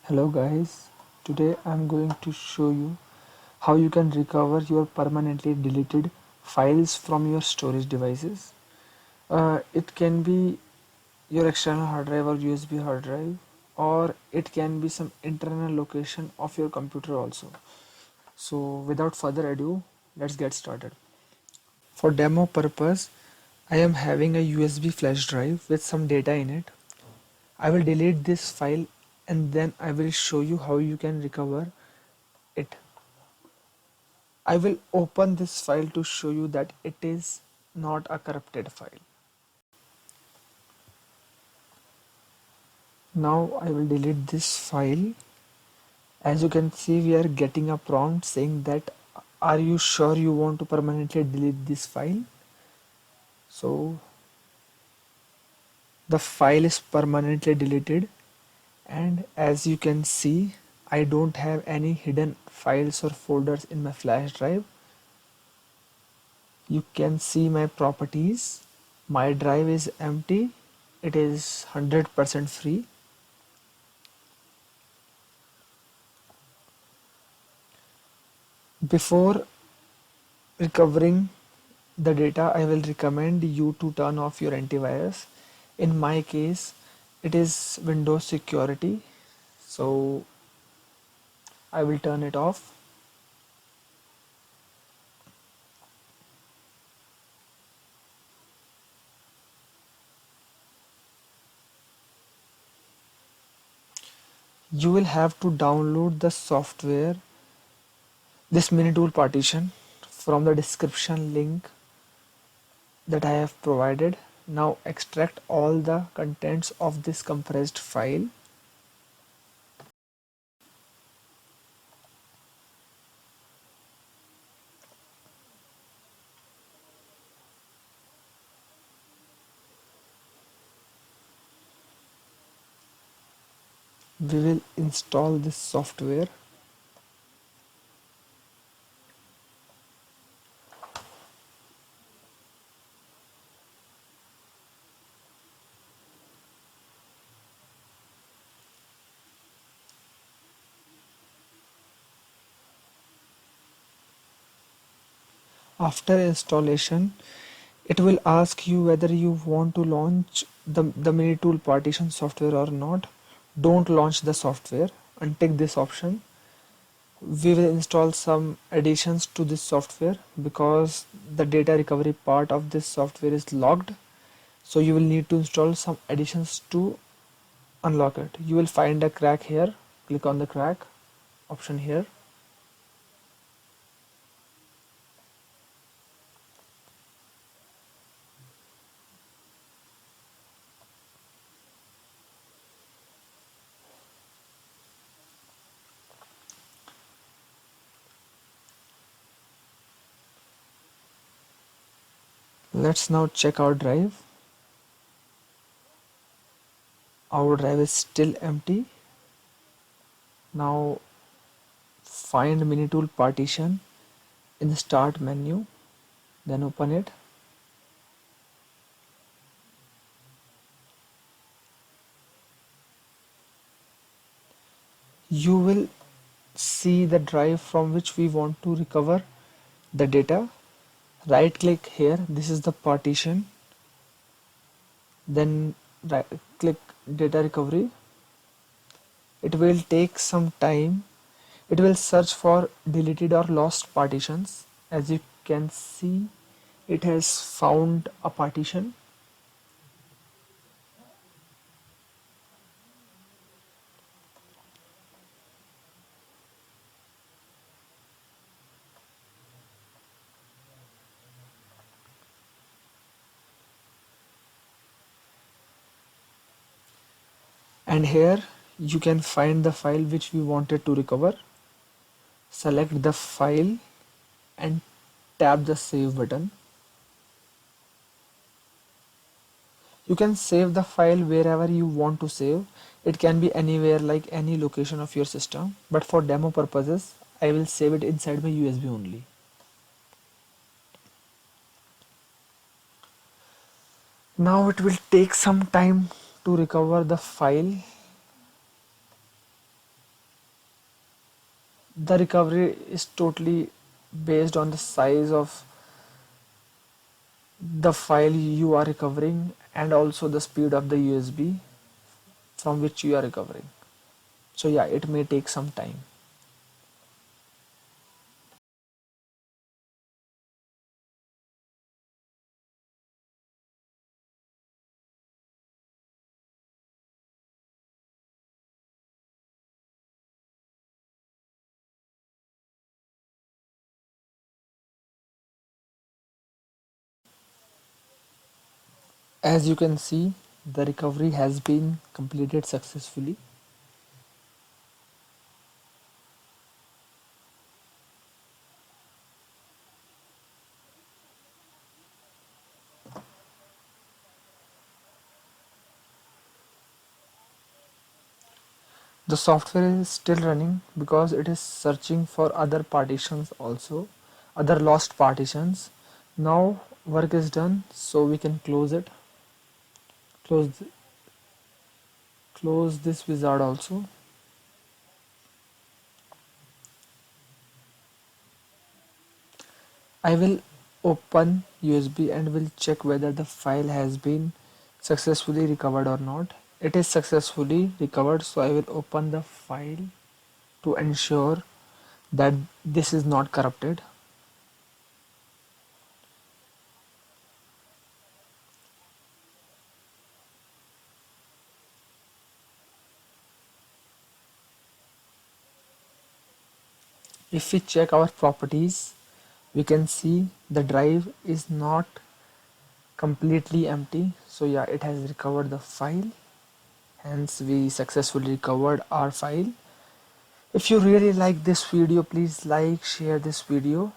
Hello guys, today I'm going to show you how you can recover your permanently deleted files from your storage devices. It can be your external hard drive or USB hard drive, or it can be some internal location of your computer also. So without further ado, let's get started. For demo purpose, I am having a USB flash drive with some data in it. I will delete this file and then I will show you how you can recover it. I will open this file to show you that it is not a corrupted file. Now I will delete this file. As you can see, we are getting a prompt saying that are you sure you want to permanently delete this file? So the file is permanently deleted, and as you can see, I don't have any hidden files or folders in my flash drive. You can see my properties. My drive is empty. It is 100% free. Before recovering the data, I will recommend you to turn off your antivirus. In my case, it is Windows Security, so I will turn it off. You will have to download the software, this Minitool partition, from the description link that I have provided. Now extract all the contents of this compressed file. We will install this software. After installation, it will ask you whether you want to launch the Minitool partition software or not. Don't launch the software and take this option. We will install some additions to this software because the data recovery part of this software is locked. So you will need to install some additions to unlock it. You will find a crack here. Click on the crack option here. Let's now check our drive. Our drive is still empty. Now find Minitool partition in the start menu, then open it. You will see the drive from which we want to recover the data. Right click here, this is the partition, then right click data recovery. It will take some time. It will search for deleted or lost partitions. As you can see, it has found a partition. And here you can find the file which we wanted to recover. Select the file and tap the save button. You can save the file wherever you want to save. It can be anywhere, like any location of your system, but for demo purposes I will save it inside my USB only. Now it will take some time to recover the file. the recovery is totally based on the size of the file you are recovering and also the speed of the USB from which you are recovering. So yeah, it may take some time. As you can see, the recovery has been completed successfully. The software is still running because it is searching for other partitions also, other lost partitions. Now work is done, so we can close it. Close, close this wizard also. I will open USB and will check whether the file has been successfully recovered or not. It is successfully recovered, so I will open the file to ensure that this is not corrupted. If we check our properties, we can see the drive is not completely empty. So yeah, it has recovered the file. Hence, we successfully recovered our file. If you really like this video, please like, share this video